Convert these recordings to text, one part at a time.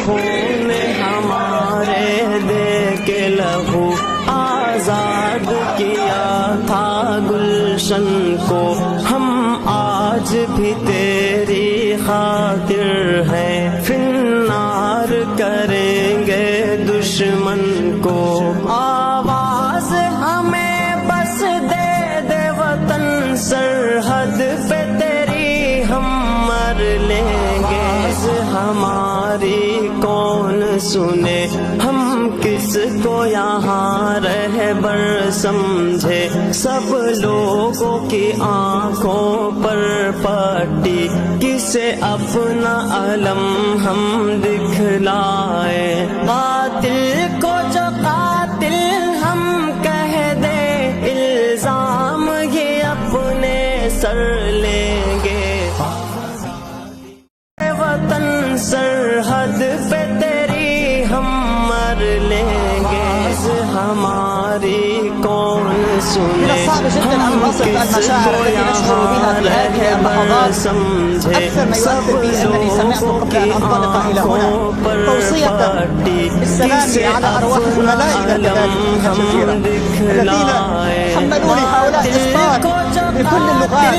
خون ہمارے دے کے لہو آزاد کیا تھا گلشن کو، ہم آج بھی تیری خاطر ہیں، فنار کریں گے دشمن کو۔ آواز ہمیں بس دے دے وطن، سرحد پہ تیری ہم مر لیں گے۔ ہماری کون سنے، ہم کس کو یہاں رہبر سمجھے، سب لوگوں کی آنکھوں پر پٹی، کسے اپنا علم ہم دکھلائیں۔ قاتل کو جو قاتل ہم کہہ دے، الزام یہ اپنے سر لیں گے۔ وطن سرحد پہ تیری ہم مر لیں گے، ہماری کون سنے، ہم کس کو یہاں رہبر سمجھے، سب لوگوں کی آنکھوں پر پٹی، کسے اپنا علم ہم دکھلائیں۔ بكل اللغات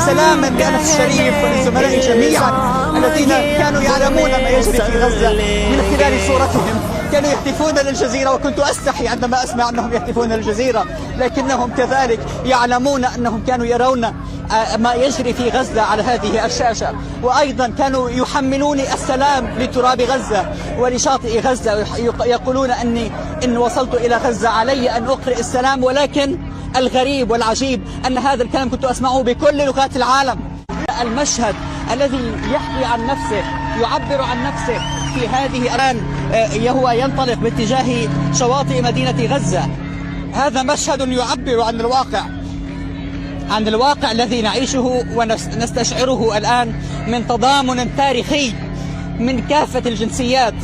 سلاما لأنس الشريف ولزملائي جميعا الذين كانوا يعلمون ما يجري في غزة من خلال صورتهم، كانوا يهتفون للجزيرة، وكنت أستحي عندما أسمع أنهم يهتفون للجزيرة، لكنهم كذلك يعلمون أنهم كانوا يرون ما يجري في غزة على هذه الشاشة، وأيضا كانوا يحملوني السلام لتراب غزة ولشاطئ غزة، يقولون إن وصلت إلى غزة علي أن أقرئ السلام، ولكن الغريب والعجيب أن هذا الكلام كنت أسمعه بكل لغات العالم. المشهد الذي يحكي عن نفسه، يعبر عن نفسه في هذه الآن، هو ينطلق باتجاه شواطئ مدينة غزة. هذا مشهد يعبر عن الواقع الذي نعيشه ونستشعره الآن من تضامن تاريخي من كافة الجنسيات